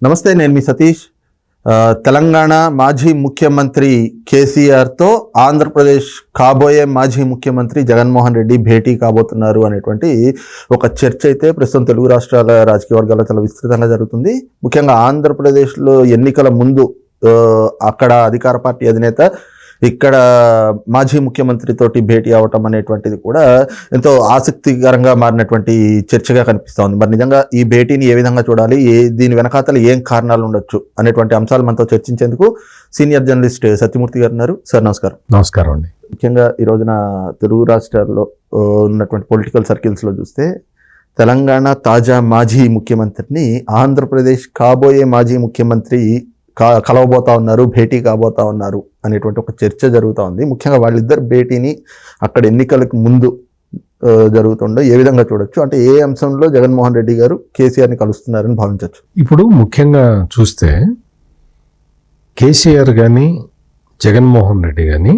నమస్తే, నేను మీ సతీష్. తెలంగాణ మాజీ ముఖ్యమంత్రి కేసీఆర్తో ఆంధ్రప్రదేశ్ కాబోయే మాజీ ముఖ్యమంత్రి జగన్మోహన్ రెడ్డి భేటీ కాబోతున్నారు అనేటువంటి ఒక చర్చ అయితే ప్రస్తుతం తెలుగు రాష్ట్రాల రాజకీయ వర్గాల్లో చాలా విస్తృతంగా జరుగుతుంది. ముఖ్యంగా ఆంధ్రప్రదేశ్లో ఎన్నికల ముందు అక్కడ అధికార పార్టీ అధినేత ఇక్కడ మాజీ ముఖ్యమంత్రితోటి భేటీ అవటం అనేటువంటిది కూడా ఎంతో ఆసక్తికరంగా మారినటువంటి చర్చగా కనిపిస్తోంది. మరి నిజంగా ఈ భేటీని ఏ విధంగా చూడాలి, దీని వెనకాతలు ఏం కారణాలు ఉండొచ్చు అనేటువంటి అంశాలు మనతో చర్చించేందుకు సీనియర్ జర్నలిస్ట్ సత్యమూర్తి గారు ఉన్నారు. సార్ నమస్కారం. నమస్కారం అండి. ముఖ్యంగా ఈ రోజున తెలుగు రాష్ట్రాల్లో ఉన్నటువంటి పొలిటికల్ సర్కిల్స్లో చూస్తే తెలంగాణ తాజా మాజీ ముఖ్యమంత్రిని ఆంధ్రప్రదేశ్ కాబోయే మాజీ ముఖ్యమంత్రి కలవబోతా ఉన్నారు, భేటీ కాబోతా ఉన్నారు అనేటువంటి ఒక చర్చ జరుగుతూ ఉంది. ముఖ్యంగా వాళ్ళిద్దరు భేటీని అక్కడ ఎన్నికలకు ముందు జరుగుతుండో ఏ విధంగా చూడొచ్చు, అంటే ఏ అంశంలో జగన్మోహన్ రెడ్డి గారు కేసీఆర్ని కలుస్తున్నారని భావించవచ్చు? ఇప్పుడు ముఖ్యంగా చూస్తే కేసీఆర్ కానీ జగన్మోహన్ రెడ్డి కానీ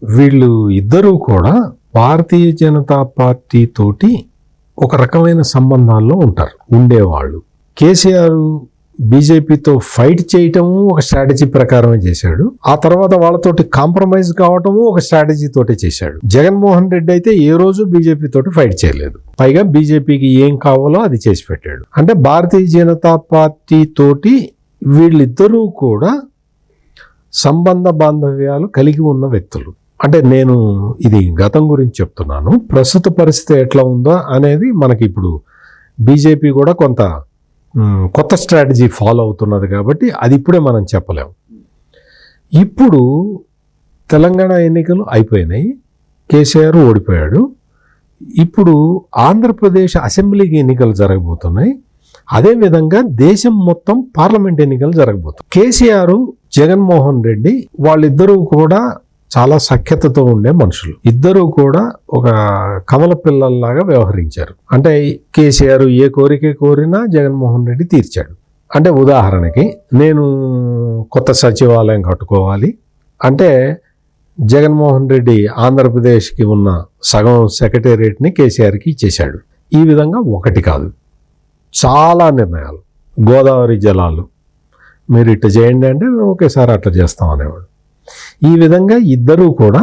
వీళ్ళు ఇద్దరూ కూడా భారతీయ జనతా పార్టీ తోటి ఒక రకమైన సంబంధాల్లో ఉండేవాళ్ళు. కేసీఆర్ బీజేపీతో ఫైట్ చేయటము ఒక స్ట్రాటజీ ప్రకారమే చేశాడు. ఆ తర్వాత వాళ్ళతోటి కాంప్రమైజ్ కావటము ఒక స్ట్రాటజీ తోటి చేశాడు. జగన్మోహన్ రెడ్డి అయితే ఏ రోజు బీజేపీ తోటి ఫైట్ చేయలేదు. పైగా బీజేపీకి ఏం కావాలో అది చేసి పెట్టాడు. అంటే భారతీయ జనతా పార్టీ తోటి వీళ్ళిద్దరూ కూడా సంబంధ బాంధవ్యాలు కలిగి ఉన్న వ్యక్తులు. అంటే నేను ఇది గతం గురించి చెప్తున్నాను. ప్రస్తుత పరిస్థితి ఎట్లా ఉందో అనేది మనకి ఇప్పుడు బీజేపీ కూడా కొంత కొత్త స్ట్రాటజీ ఫాలో అవుతున్నది కాబట్టి అది ఇప్పుడే మనం చెప్పలేము. ఇప్పుడు తెలంగాణ ఎన్నికలు అయిపోయినాయి, కేసీఆర్ ఓడిపోయాడు. ఇప్పుడు ఆంధ్రప్రదేశ్ అసెంబ్లీకి ఎన్నికలు జరగబోతున్నాయి. అదేవిధంగా దేశం మొత్తం పార్లమెంట్ ఎన్నికలు జరగబోతున్నాయి. కేసీఆర్ జగన్మోహన్ రెడ్డి వాళ్ళిద్దరూ కూడా చాలా సఖ్యతతో ఉండే మనుషులు. ఇద్దరూ కూడా ఒక కమల పిల్లల్లాగా వ్యవహరించారు. అంటే కేసీఆర్ ఏ కోరిక కోరినా జగన్మోహన్ రెడ్డి తీర్చాడు. అంటే ఉదాహరణకి నేను కొత్త సచివాలయం కట్టుకోవాలి అంటే జగన్మోహన్ రెడ్డి ఆంధ్రప్రదేశ్కి ఉన్న సగం సెక్రటేరియట్ని కేసీఆర్కి ఇచ్చేశాడు. ఈ విధంగా ఒకటి కాదు, చాలా నిర్ణయాలు. గోదావరి జలాలు మీరు ఇట్లా చేయండి అంటే ఒకేసారి అట్లా చేస్తాం అనేవాడు. ఈ విధంగా ఇద్దరూ కూడా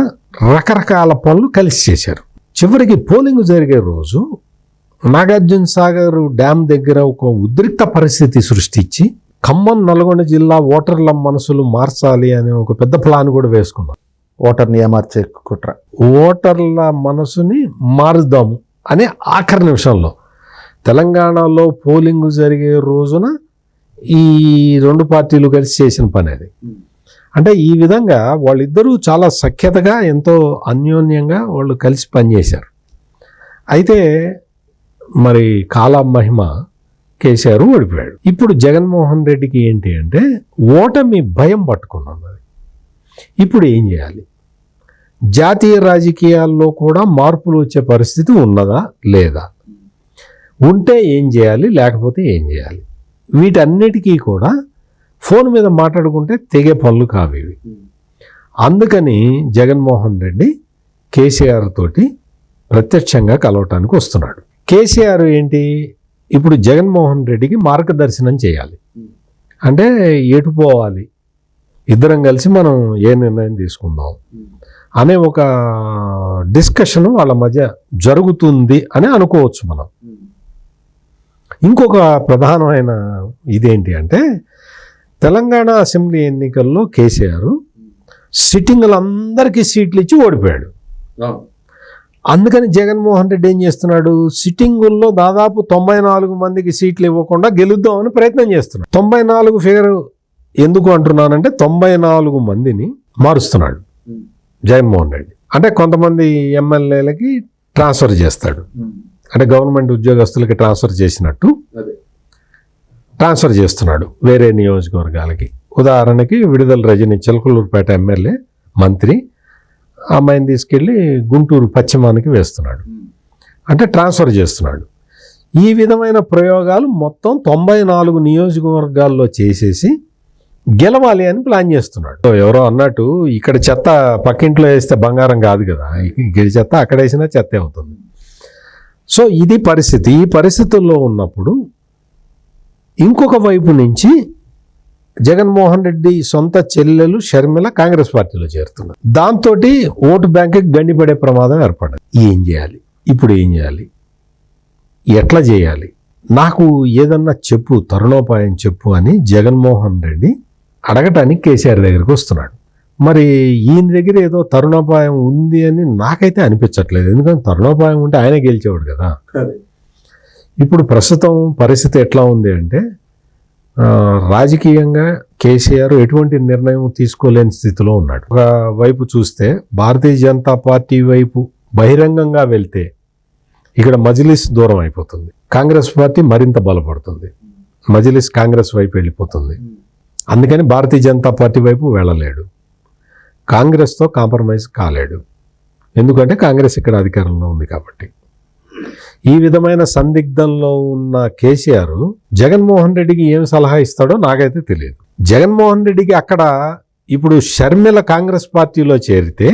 రకరకాల పనులు కలిసి చేశారు. చివరికి పోలింగ్ జరిగే రోజు నాగార్జున సాగర్ డ్యామ్ దగ్గర ఒక ఉద్రిక్త పరిస్థితి సృష్టించి ఖమ్మం నల్గొండ జిల్లా ఓటర్ల మనసులు మార్చాలి అనే ఒక పెద్ద ప్లాన్ కూడా వేసుకున్నారు. ఓటర్ల మనసుని మారుద్దాము అనే ఆఖరి నిమిషంలో తెలంగాణలో పోలింగ్ జరిగే రోజున ఈ రెండు పార్టీలు కలిసి చేసిన పని అది. అంటే ఈ విధంగా వాళ్ళిద్దరూ చాలా సఖ్యతగా ఎంతో అన్యోన్యంగా వాళ్ళు కలిసి పనిచేశారు. అయితే మరి కాలం మహిమ కేసీఆర్ ఓడిపోయాడు. ఇప్పుడు జగన్మోహన్ రెడ్డికి ఏంటి అంటే ఓటమి భయం పట్టుకున్నది. ఇప్పుడు ఏం చేయాలి? జాతీయ రాజకీయాల్లో కూడా మార్పులు వచ్చే పరిస్థితి ఉన్నదా లేదా? ఉంటే ఏం చేయాలి, లేకపోతే ఏం చేయాలి? వీటన్నిటికీ కూడా ఫోన్ మీద మాట్లాడుకుంటే తెగే పనులు కావేవి. అందుకని జగన్మోహన్ రెడ్డి కేసీఆర్ తోటి ప్రత్యక్షంగా కలవటానికి వస్తున్నాడు. కేసీఆర్ ఏంటి, ఇప్పుడు జగన్మోహన్ రెడ్డికి మార్గదర్శనం చేయాలి. అంటే ఎటు పోవాలి, ఇద్దరం కలిసి మనం ఏ నిర్ణయం తీసుకుందాం అనే ఒక డిస్కషన్ వాళ్ళ మధ్య జరుగుతుంది అని అనుకోవచ్చు మనం. ఇంకొక ప్రధానమైన ఇదేంటి అంటే తెలంగాణ అసెంబ్లీ ఎన్నికల్లో కేసీఆర్ సిట్టింగులందరికీ సీట్లు ఇచ్చి ఓడిపోయాడు. అందుకని జగన్మోహన్ రెడ్డి ఏం చేస్తున్నాడు, సిట్టింగుల్లో దాదాపు 94 మందికి సీట్లు ఇవ్వకుండా గెలుద్దామని ప్రయత్నం చేస్తున్నాడు. 94 ఫిగర్ ఎందుకు అంటున్నానంటే 94 మందిని మారుస్తున్నాడు జగన్మోహన్ రెడ్డి. అంటే కొంతమంది ఎమ్మెల్యేలకి ట్రాన్స్ఫర్ చేస్తాడు, అంటే గవర్నమెంట్ ఉద్యోగస్తులకి ట్రాన్స్ఫర్ చేసినట్టు ట్రాన్స్ఫర్ చేస్తున్నాడు వేరే నియోజకవర్గాలకి. ఉదాహరణకి విడుదల రజని చిలకలూరుపేట ఎమ్మెల్యే మంత్రి, అమ్మాయిని తీసుకెళ్ళి గుంటూరు పశ్చిమానికి వేస్తున్నాడు, అంటే ట్రాన్స్ఫర్ చేస్తున్నాడు. ఈ విధమైన ప్రయోగాలు మొత్తం 94 నియోజకవర్గాల్లో చేసేసి గెలవాలి అని ప్లాన్ చేస్తున్నాడు. ఎవరో అన్నట్టు ఇక్కడ చెత్త పక్కింట్లో వేస్తే బంగారం కాదు కదా, ఇక్కడ చెత్త అక్కడ వేసినా చెత్తే అవుతుంది. సో ఇది పరిస్థితి. ఈ పరిస్థితుల్లో ఉన్నప్పుడు ఇంకొక వైపు నుంచి జగన్మోహన్ రెడ్డి సొంత చెల్లెలు షర్మిల కాంగ్రెస్ పార్టీలో చేరుతున్నారు. దాంతో ఓటు బ్యాంకుకి గండిపడే ప్రమాదం ఏర్పడింది. ఏం చేయాలి ఇప్పుడు? ఏం చేయాలి? ఎట్లా చేయాలి? నాకు ఏదన్నా చెప్పు, తరుణోపాయం చెప్పు అని జగన్మోహన్ రెడ్డి అడగటానికి కేసీఆర్ దగ్గరికి వస్తున్నాడు. మరి ఈయన దగ్గర ఏదో తరుణోపాయం ఉంది అని నాకైతే అనిపించట్లేదు. ఎందుకంటే తరుణోపాయం ఉంటే ఆయన గెలిచేవాడు కదా. ఇప్పుడు ప్రస్తుతం పరిస్థితి ఎట్లా ఉంది అంటే రాజకీయంగా కేసీఆర్ ఎటువంటి నిర్ణయం తీసుకోలేని స్థితిలో ఉన్నాడు. ఒక వైపు చూస్తే భారతీయ జనతా పార్టీ వైపు బహిరంగంగా వెళ్తే ఇక్కడ మజ్లిస్ దూరం అయిపోతుంది, కాంగ్రెస్ పార్టీ మరింత బలపడుతుంది, మజ్లిస్ కాంగ్రెస్ వైపు వెళ్ళిపోతుంది. అందుకని భారతీయ జనతా పార్టీ వైపు వెళ్ళలేడు, కాంగ్రెస్తో కాంప్రమైజ్ కాలేడు. ఎందుకంటే కాంగ్రెస్ ఇక్కడ అధికారంలో ఉంది కాబట్టి. ఈ విధమైన సందిగ్ధంలో ఉన్న కేసీఆర్ జగన్మోహన్ రెడ్డికి ఏం సలహా ఇస్తాడో నాకైతే తెలియదు. జగన్మోహన్ రెడ్డికి అక్కడ ఇప్పుడు షర్మిల కాంగ్రెస్ పార్టీలో చేరితే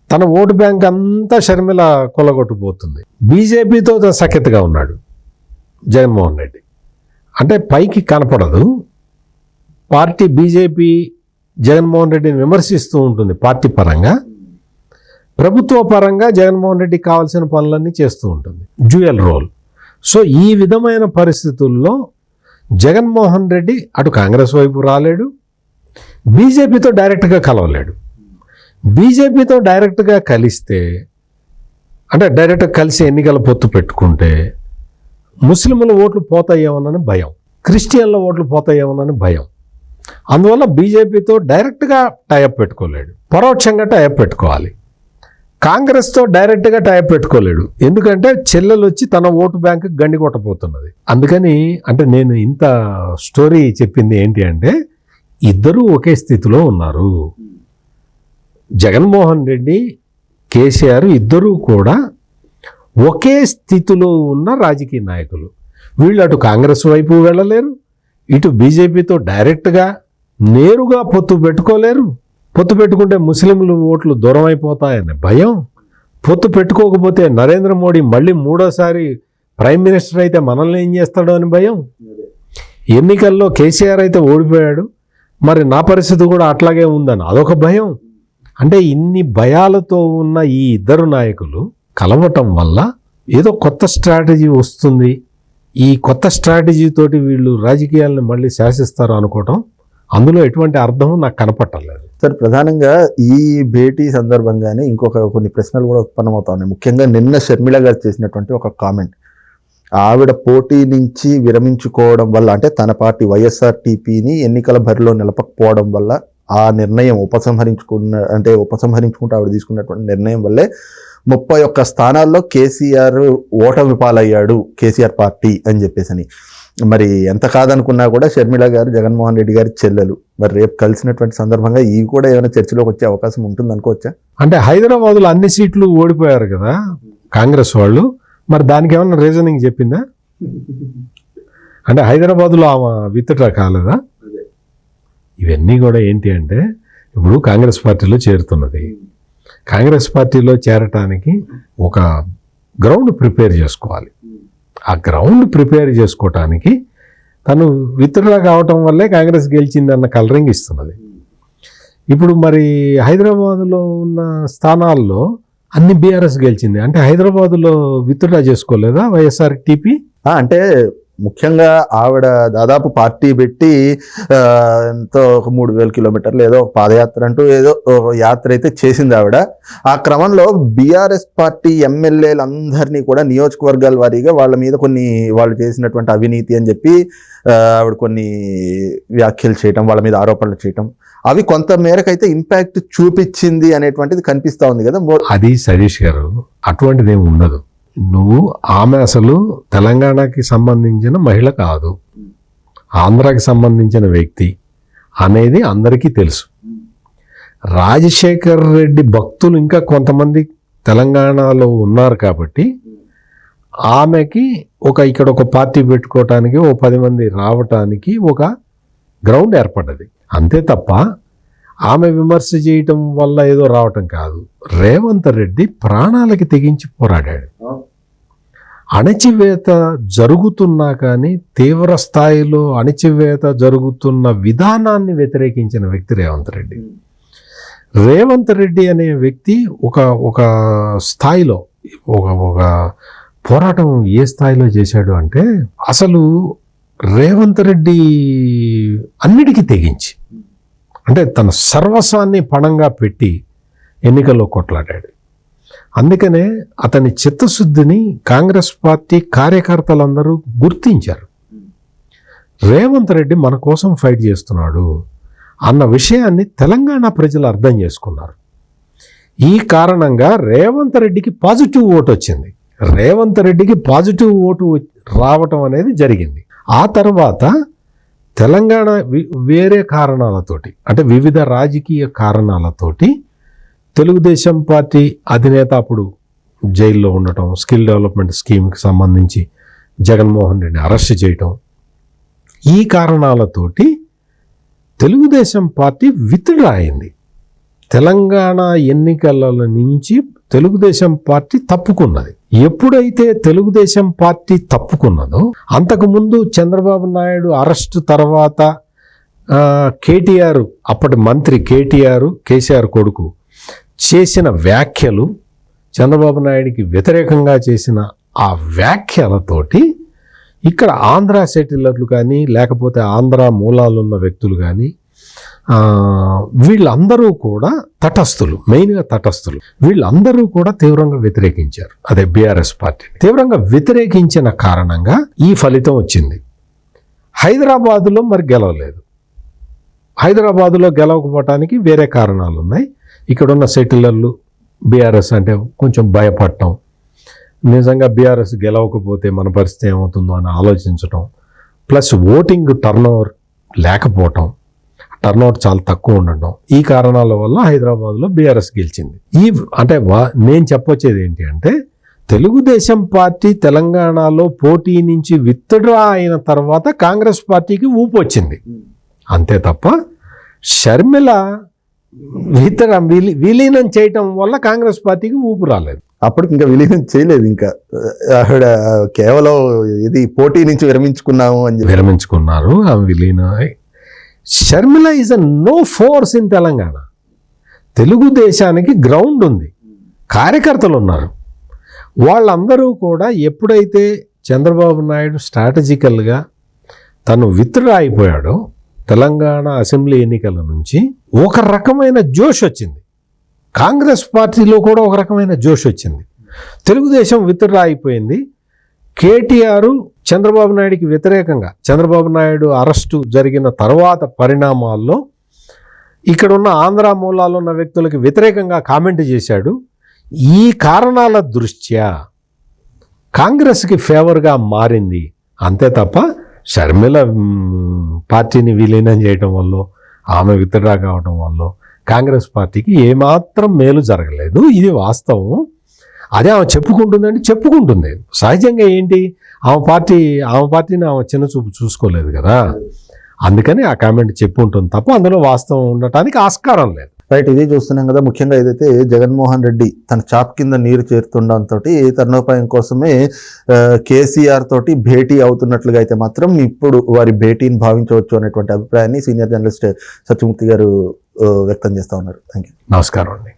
తన ఓటు బ్యాంక్ అంతా షర్మిల కొల్లగొట్టుకుపోతుంది. బీజేపీతో సఖ్యతగా ఉన్నాడు జగన్మోహన్ రెడ్డి. అంటే పైకి కనపడదు. పార్టీ బీజేపీ జగన్మోహన్ రెడ్డిని విమర్శిస్తూ ఉంటుంది పార్టీ పరంగా, ప్రభుత్వ పరంగా జగన్మోహన్ రెడ్డికి కావాల్సిన పనులన్నీ చేస్తూ ఉంటుంది, డ్యూయల్ రోల్. సో ఈ విధమైన పరిస్థితుల్లో జగన్మోహన్ రెడ్డి అటు కాంగ్రెస్ వైపు రాలేడు, బీజేపీతో డైరెక్ట్గా కలవలేడు. బీజేపీతో డైరెక్ట్గా కలిస్తే అంటే డైరెక్ట్గా కలిసి ఎన్నికల పొత్తు పెట్టుకుంటే ముస్లింల ఓట్లు పోతాయేమోనని భయం, క్రిస్టియన్ల ఓట్లు పోతాయేమోనని భయం. అందువల్ల బీజేపీతో డైరెక్ట్గా టైఅప్ పెట్టుకోలేడు, పరోక్షంగా టైఅప్ పెట్టుకోవాలి. కాంగ్రెస్తో డైరెక్ట్గా టైప్ పెట్టుకోలేడు, ఎందుకంటే చెల్లెలు వచ్చి తన ఓటు బ్యాంకు గండి కొట్టబోతున్నది. అందుకని అంటే నేను ఇంత స్టోరీ చెప్పింది ఏంటి అంటే ఇద్దరూ ఒకే స్థితిలో ఉన్నారు. జగన్మోహన్ రెడ్డి, కేసీఆర్ ఇద్దరూ కూడా ఒకే స్థితిలో ఉన్న రాజకీయ నాయకులు. వీళ్ళు అటు కాంగ్రెస్ వైపు వెళ్ళలేరు, ఇటు బీజేపీతో డైరెక్ట్గా నేరుగా పొత్తు పెట్టుకోలేరు. పొత్తు పెట్టుకుంటే ముస్లింలు ఓట్లు దూరం అయిపోతాయనే భయం, పొత్తు పెట్టుకోకపోతే నరేంద్ర మోడీ మళ్ళీ మూడోసారి ప్రైమ్ మినిస్టర్ అయితే మనల్ని ఏం చేస్తాడో అని భయం. ఎన్నికల్లో కేసీఆర్ అయితే ఓడిపోయాడు, మరి నా పరిస్థితి కూడా అట్లాగే ఉందని అదొక భయం. అంటే ఇన్ని భయాలతో ఉన్న ఈ ఇద్దరు నాయకులు కలవటం వల్ల ఏదో కొత్త స్ట్రాటజీ వస్తుంది, ఈ కొత్త స్ట్రాటజీతోటి వీళ్ళు రాజకీయాలను మళ్ళీ శాసిస్తారు అనుకోవటం, అందులో ఎటువంటి అర్థం నాకు కనపట్టలేదు. సార్, ప్రధానంగా ఈ భేటీ సందర్భంగానే కొన్ని ప్రశ్నలు కూడా ఉత్పన్నమవుతా ఉన్నాయి. ముఖ్యంగా నిన్న షర్మిల గారు చేసినటువంటి ఒక కామెంట్, ఆవిడ పోటీ నుంచి విరమించుకోవడం వల్ల, అంటే తన పార్టీ వైఎస్ఆర్టీపీని ఎన్నికల బరిలో నిలపకపోవడం వల్ల ఆ నిర్ణయం ఉపసంహరించుకుంటూ ఆవిడ తీసుకున్నటువంటి నిర్ణయం వల్లే 31 స్థానాల్లో కేసీఆర్ ఓటమి పాలయ్యాడు, కేసీఆర్ పార్టీ అని చెప్పేసి. మరి ఎంత కాదనుకున్నా కూడా షర్మిల గారు జగన్మోహన్ రెడ్డి గారి చెల్లెలు, మరి రేపు కలిసినటువంటి సందర్భంగా ఇవి కూడా ఏమైనా చర్చలోకి వచ్చే అవకాశం ఉంటుంది అనుకోవచ్చా? అంటే హైదరాబాద్లో అన్ని సీట్లు ఓడిపోయారు కదా కాంగ్రెస్ వాళ్ళు, మరి దానికి ఏమైనా రీజనింగ్ చెప్పిందా? అంటే హైదరాబాద్లో ఆమె విత్డ్రా కాలేదా? ఇవన్నీ కూడా ఏంటి అంటే ఇప్పుడు కాంగ్రెస్ పార్టీలో చేరుతున్నది, కాంగ్రెస్ పార్టీలో చేరటానికి ఒక గ్రౌండ్ ప్రిపేర్ చేసుకోవాలి. ఆ గ్రౌండ్ ప్రిపేర్ చేసుకోవటానికి తను విత్డ్రా కావటం వల్లే కాంగ్రెస్ గెలిచిందన్న కలరింగ్ ఇస్తున్నది. ఇప్పుడు మరి హైదరాబాదులో ఉన్న స్థానాల్లో అన్ని బీఆర్ఎస్ గెలిచింది, అంటే హైదరాబాదులో విత్డ్రా చేసుకోలేదా వైఎస్ఆర్టీపీ? అంటే ముఖ్యంగా ఆవిడ దాదాపు పార్టీ పెట్టి ఎంతో 3000 కిలోమీటర్లు ఏదో పాదయాత్ర అంటూ ఏదో యాత్ర అయితే చేసింది ఆవిడ. ఆ క్రమంలో బీఆర్ఎస్ పార్టీ ఎమ్మెల్యేలందరినీ కూడా నియోజకవర్గాల వారీగా వాళ్ళ మీద వాళ్ళు చేసినటువంటి అవినీతి అని చెప్పి ఆవిడ కొన్ని వ్యాఖ్యలు చేయటం, వాళ్ళ మీద ఆరోపణలు చేయటం, అవి కొంత మేరకు అయితే ఇంపాక్ట్ చూపించింది అనేటువంటిది కనిపిస్తూ ఉంది కదా. అది సతీష్ గారు, అటువంటిది ఏమి ఉండదు. ఆమె అసలు తెలంగాణకి సంబంధించిన మహిళ కాదు, ఆంధ్రాకి సంబంధించిన వ్యక్తి అనేది అందరికీ తెలుసు. రాజశేఖర్ రెడ్డి భక్తులు ఇంకా కొంతమంది తెలంగాణలో ఉన్నారు కాబట్టి ఆమెకి ఇక్కడ ఒక పార్టీ పెట్టుకోవటానికి, 10 మంది రావటానికి ఒక గ్రౌండ్ ఏర్పడ్డది. అంతే తప్ప ఆమె విమర్శ చేయటం వల్ల ఏదో రావటం కాదు. రేవంత్ రెడ్డి ప్రాణాలకి తెగించి పోరాడాడు. అణచివేత జరుగుతున్నా కానీ తీవ్ర స్థాయిలో అణచివేత జరుగుతున్న విధానాన్ని వ్యతిరేకించిన వ్యక్తి రేవంత్ రెడ్డి. రేవంత్ రెడ్డి అనే వ్యక్తి ఒక స్థాయిలో ఒక పోరాటం ఏ స్థాయిలో చేశాడు అంటే, అసలు రేవంత్ రెడ్డి అన్నిటికీ తెగించి, అంటే తన సర్వస్వాన్ని పణంగా పెట్టి ఎన్నికల్లో కొట్లాడాడు. అందుకనే అతని చిత్తశుద్ధిని కాంగ్రెస్ పార్టీ కార్యకర్తలందరూ గుర్తించారు. రేవంత్ రెడ్డి మన కోసం ఫైట్ చేస్తున్నాడు అన్న విషయాన్ని తెలంగాణ ప్రజలు అర్థం చేసుకున్నారు. ఈ కారణంగా రేవంత్ రెడ్డికి పాజిటివ్ ఓటు వచ్చింది. రేవంత్ రెడ్డికి పాజిటివ్ ఓటు రావటం అనేది జరిగింది. ఆ తర్వాత తెలంగాణ వేరే కారణాలతోటి, అంటే వివిధ రాజకీయ కారణాలతోటి తెలుగుదేశం పార్టీ అధినేత అప్పుడు జైల్లో ఉండటం, స్కిల్ డెవలప్మెంట్ స్కీమ్కి సంబంధించి జగన్మోహన్ రెడ్డి అరెస్ట్ చేయటం, ఈ కారణాలతోటి తెలుగుదేశం పార్టీ విత్డ్రా అయింది. తెలంగాణ ఎన్నికల నుంచి తెలుగుదేశం పార్టీ తప్పుకున్నది. ఎప్పుడైతే తెలుగుదేశం పార్టీ తప్పుకున్నదో, అంతకుముందు చంద్రబాబు నాయుడు అరెస్టు తర్వాత కేటీఆర్, అప్పటి మంత్రి కేసీఆర్ కొడుకు చేసిన వ్యాఖ్యలు, చంద్రబాబు నాయుడికి వ్యతిరేకంగా చేసిన ఆ వ్యాఖ్యలతోటి ఇక్కడ ఆంధ్ర సెటిలర్లు కానీ, లేకపోతే ఆంధ్ర మూలాలున్న వ్యక్తులు కానీ, వీళ్ళందరూ కూడా తటస్థులు, మెయిన్గా తటస్థులు, వీళ్ళందరూ కూడా తీవ్రంగా వ్యతిరేకించారు. అదే బీఆర్ఎస్ పార్టీని తీవ్రంగా వ్యతిరేకించిన కారణంగా ఈ ఫలితం వచ్చింది. హైదరాబాదులో మరి గెలవలేదు. హైదరాబాదులో గెలవకపోవటానికి వేరే కారణాలు ఉన్నాయి. ఇక్కడున్న సెటిలర్లు బీఆర్ఎస్ అంటే కొంచెం భయపడటం, నిజంగా బీఆర్ఎస్ గెలవకపోతే మన పరిస్థితి ఏమవుతుందో అని ఆలోచించటం, ప్లస్ ఓటింగ్ టర్నోవర్ లేకపోవటం, టర్నౌట్ చాలా తక్కువ ఉండటం, ఈ కారణాల వల్ల హైదరాబాద్లో బీఆర్ఎస్ గెలిచింది. అంటే నేను చెప్పొచ్చేది ఏంటి అంటే, తెలుగుదేశం పార్టీ తెలంగాణలో పోటీ నుంచి విత్డ్రా అయిన తర్వాత కాంగ్రెస్ పార్టీకి ఊపు వచ్చింది అంతే తప్ప, షర్మిల విలీనం చేయటం వల్ల కాంగ్రెస్ పార్టీకి ఊపు రాలేదు. అప్పటికి ఇంకా విలీనం చేయలేదు. ఇంకా ఆవిడ కేవలం ఇది పోటీ నుంచి విరమించుకున్నారు. ఆమె విలీనం. Sharmila is a no force in Telangana. తెలుగుదేశానికి గ్రౌండ్ ఉంది, కార్యకర్తలు ఉన్నారు. వాళ్ళందరూ కూడా ఎప్పుడైతే చంద్రబాబు నాయుడు స్ట్రాటజికల్గా తను విత్డ్రా అయిపోయాడో తెలంగాణ అసెంబ్లీ ఎన్నికల నుంచి, ఒక రకమైన జోష్ వచ్చింది. కాంగ్రెస్ పార్టీలో కూడా ఒక రకమైన జోష్ వచ్చింది. తెలుగుదేశం విత్డ్రా అయిపోయింది. కేటీఆర్ చంద్రబాబు నాయుడికి వ్యతిరేకంగా, చంద్రబాబు నాయుడు అరెస్టు జరిగిన తర్వాత పరిణామాల్లో ఇక్కడున్న ఆంధ్ర మూలాల్లో ఉన్న వ్యక్తులకు వ్యతిరేకంగా కామెంట్ చేశాడు. ఈ కారణాల దృష్ట్యా కాంగ్రెస్కి ఫేవర్గా మారింది అంతే తప్ప, షర్మిల పార్టీని విలీనం చేయడం వల్ల, ఆమె విత్డ్రా కావడం వల్ల కాంగ్రెస్ పార్టీకి ఏమాత్రం మేలు జరగలేదు. ఇది వాస్తవం. అదే ఆమె చెప్పుకుంటుంది. సహజంగా ఏంటి, ఆమె పార్టీని ఆమె చిన్న చూపు చూసుకోలేదు కదా, అందుకని ఆ కామెంట్ చెప్పుంటుంది తప్ప అందులో వాస్తవం ఉండటానికి ఆస్కారం లేదు. రైట్, ఇది చూస్తున్నాం కదా. ముఖ్యంగా ఏదైతే జగన్మోహన్ రెడ్డి తన చాప్ కింద నీరు చేరుతుండటంతో తరుణోపాయం కోసమే కేసీఆర్ తోటి భేటీ అవుతున్నట్లుగా అయితే మాత్రం ఇప్పుడు వారి భేటీని భావించవచ్చు అనేటువంటి అభిప్రాయాన్ని సీనియర్ జర్నలిస్ట్ సత్యమూర్తి గారు వ్యక్తం చేస్తూ ఉన్నారు. Thank you. నమస్కారం అండి.